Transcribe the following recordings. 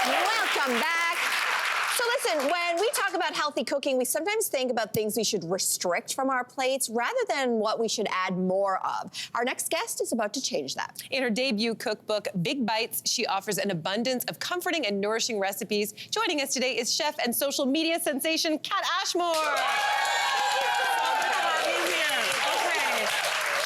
Welcome back. So listen, when we talk about healthy cooking, we sometimes think about things we should restrict from our plates rather than what we should add more of. Our next guest is about to change that. In her debut cookbook, Big Bites, she offers an abundance of comforting and nourishing recipes. Joining us today is chef and social media sensation, Kat Ashmore.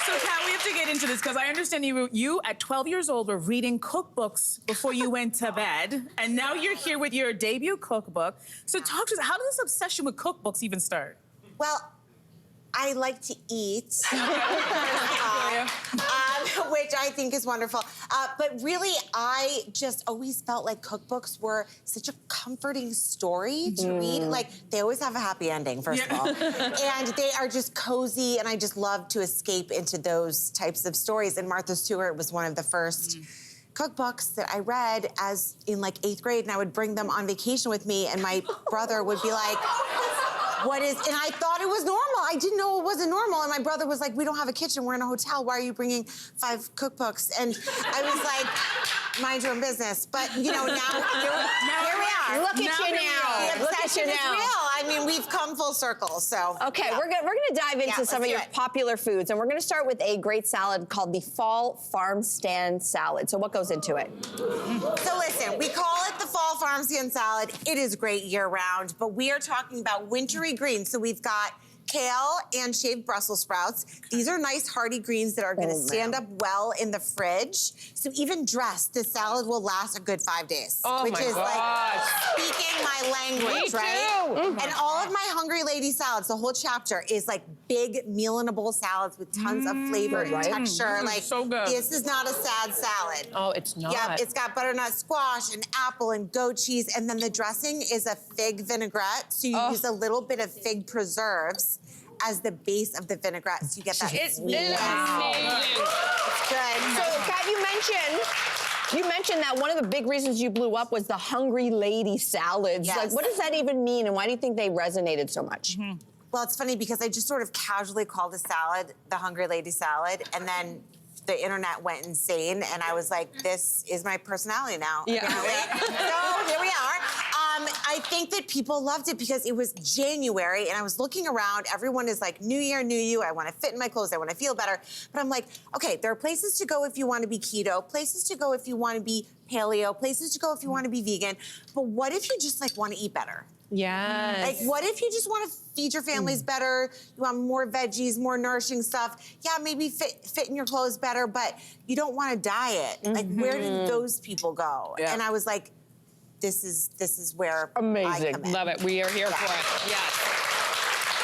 So, Kat, we have to get into this because I understand you at 12 years old were reading cookbooks before you went to bed, and now you're here with your debut cookbook. So talk to us, how did this obsession with cookbooks even start? Well, I like to eat, which I think is wonderful. But really, I just always felt like cookbooks were such a comforting story to read. Like, they always have a happy ending, first of all. And they are just cozy, and I just love to escape into those types of stories. And Martha Stewart was one of the first cookbooks that I read as in like 8th grade, and I would bring them on vacation with me, and my brother would be like, what is, and I thought it was normal. I didn't know it wasn't normal. And my brother was like, we don't have a kitchen, we're in a hotel. Why are you bringing 5 cookbooks? And I was like, mind your own business. But you know, now here we are. Look at you now. The obsession is real. I mean, we've come full circle, so. Okay, we're gonna dive into some of your popular foods, and we're gonna start with a great salad called the Fall Farm Stand Salad. So what goes into it? So listen, we call it the Fall Farm Stand Salad. It is great year-round, but we are talking about wintry greens. So we've got kale and shaved Brussels sprouts. These are nice hearty greens that are gonna stand up well in the fridge. So even dressed, the salad will last a good 5 days. Oh which my is gosh. like speaking my language, right? And all of my Hungry Lady salads, the whole chapter is like big meal in a bowl salads with tons of flavor and texture. Like, so good. This is not a sad salad. Oh, it's not. Yep, it's got butternut squash and apple and goat cheese, and then the dressing is a fig vinaigrette. So you use a little bit of fig preserves as the base of the vinaigrette, so you get that. It's amazing. It's Good. So, Kat, you mentioned that one of the big reasons you blew up was the Hungry Lady salads. Yes. Like, what does that even mean, and why do you think they resonated so much? Well, it's funny because I just sort of casually called the salad the Hungry Lady salad, and then the internet went insane, and I was like, this is my personality now, apparently. So here we are. I think that people loved it because it was January, and I was looking around. Everyone is like, New Year, new you. I want to fit in my clothes. I want to feel better. But I'm like, okay, there are places to go if you want to be keto, places to go if you want to be paleo, places to go if you want to be vegan. But what if you just like want to eat better? Yes. Like, what if you just want to feed your families better? You want more veggies, more nourishing stuff. Yeah, maybe fit in your clothes better, but you don't want to diet. Like, where did those people go? Yeah. And I was like, this is where I Amazing. come in. Love it. We are here for it. Yes.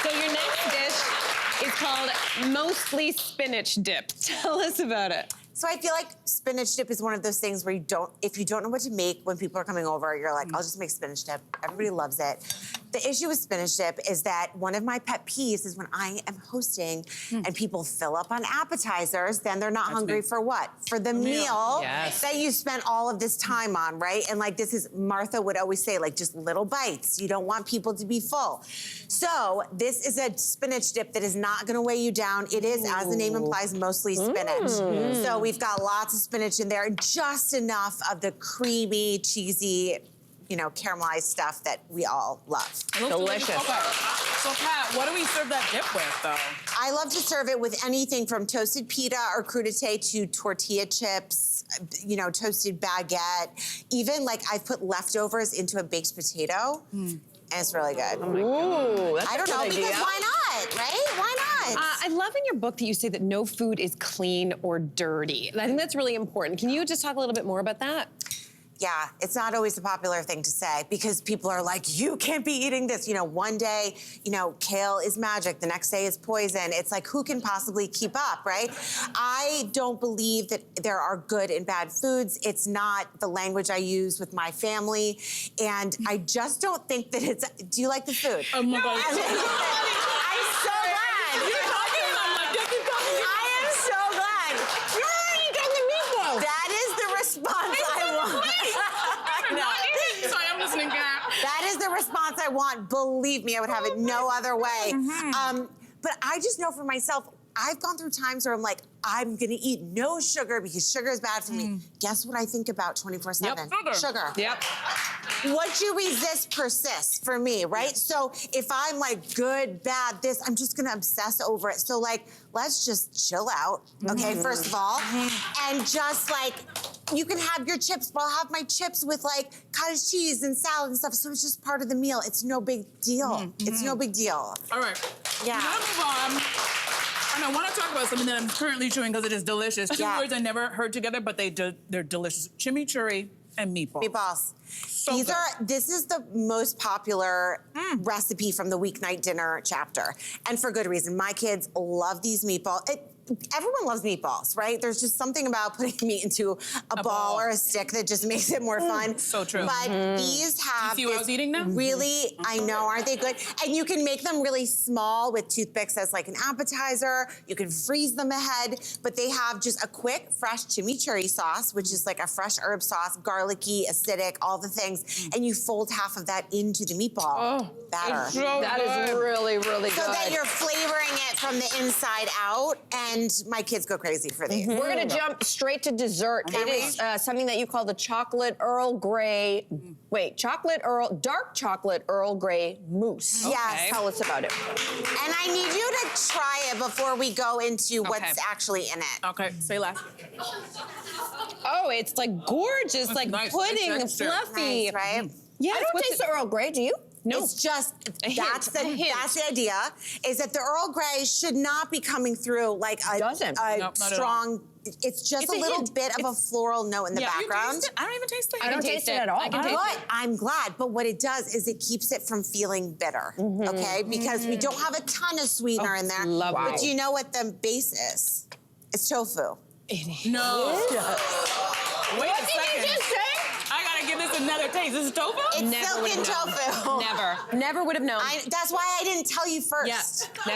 So your next dish is called Mostly Spinach Dip. Tell us about it. So I feel like spinach dip is one of those things where if you don't know what to make when people are coming over, you're like, I'll just make spinach dip. Everybody loves it. The issue with spinach dip is that one of my pet peeves is when I am hosting and people fill up on appetizers, then they're not hungry for what? For the meal that you spent all of this time on, right? And like Martha would always say, like, just little bites. You don't want people to be full. So this is a spinach dip that is not gonna weigh you down. It is, as the name implies, mostly spinach. So we've got lots of spinach in there, just enough of the creamy, cheesy, you know, caramelized stuff that we all love. Delicious. Okay. So, Kat, what do we serve that dip with, though? I love to serve it with anything from toasted pita or crudité to tortilla chips, you know, toasted baguette. Even, like, I've put leftovers into a baked potato, and it's really good. Ooh, that's I don't know, because why not, right? Why not? I love in your book that you say that no food is clean or dirty. I think that's really important. Can you just talk a little bit more about that? Yeah, it's not always a popular thing to say because people are like, you can't be eating this. You know, one day, you know, kale is magic. The next day it's poison. It's like, who can possibly keep up, right? I don't believe that there are good and bad foods. It's not the language I use with my family. And I just don't think that it's, do you like the food? Oh my God. I'm so glad. You're talking about my dip. I am so glad. You got the meatballs. That is the response I want. Sorry, I'm listening, Kat. That is the response I want. Believe me, I would have it no other way. But I just know for myself, I've gone through times where I'm like, I'm gonna eat no sugar because sugar is bad for me. Guess what I think about 24/7? Sugar. Sugar. Yep. what you resist persists for me, right? So if I'm like good, bad, this, I'm just gonna obsess over it. So like, let's just chill out, okay, first of all. And just like, you can have your chips, but I'll have my chips with like cottage cheese and salad and stuff. So it's just part of the meal. It's no big deal. It's no big deal. All right. Yeah. We're gonna move on. And I want to talk about something that I'm currently chewing because it is delicious. Two words I never heard together, but they're delicious. Chimichurri and meatballs. Meatballs. So good. This is the most popular recipe from the weeknight dinner chapter. And for good reason. My kids love these meatballs. Everyone loves meatballs, right? There's just something about putting meat into a ball or a stick that just makes it more fun. So true. But these have You see what I was eating now? really, I know, aren't they good? And you can make them really small with toothpicks as like an appetizer. You can freeze them ahead, but they have just a quick, fresh chimichurri sauce, which is like a fresh herb sauce, garlicky, acidic, all the things. And you fold half of that into the meatball batter. It's so That is good. really, really So good. that you're flavoring it from the inside out, and my kids go crazy for these. We're gonna jump straight to dessert. It is something that you call the chocolate Earl Grey. Wait, dark chocolate Earl Grey mousse. Yes. Tell us about it. And I need you to try it before we go into what's actually in it. Okay, say less. Oh, it's like gorgeous, like nice, pudding, nice texture. fluffy. Nice, right? Yes, I don't what's taste it- the Earl Grey, do you? No. It's just, A hint, that's a hint. the idea, is that the Earl Grey should not be coming through like a, Doesn't. a Nope, not at all. strong, it's just It's a a little hint. bit of a floral note in the You background. taste it? I don't even taste it. I don't taste it at all. I can taste But it. I'm glad, but what it does is it keeps it from feeling bitter, okay? Because we don't have a ton of sweetener in there. love But it. do you know what the base is? It's tofu. No. Wait a Did you second. just say? I gotta give this another taste. This is tofu? It's Never silken would've known. tofu. Never would have known. That's why I didn't tell you first. Yeah,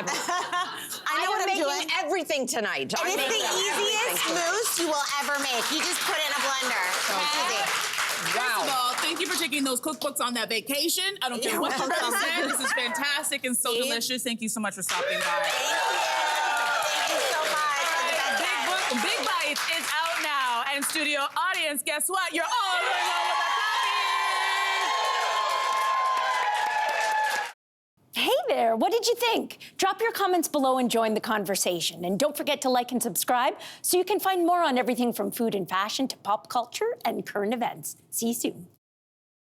never. I know am what I'm making doing. everything tonight. And it's the easiest mousse you will ever make. You just put it in a blender. It's easy. First of all, thank you for taking those cookbooks on that vacation. I don't care You're what you welcome. said. This is fantastic and so delicious. Thank you so much for stopping by. Thank you so much. You're the best Big, guys. Big Bites is out now. And studio audience, guess what? You're all going on with a Hey there, what did you think? Drop your comments below and join the conversation. And don't forget to like and subscribe so you can find more on everything from food and fashion to pop culture and current events. See you soon.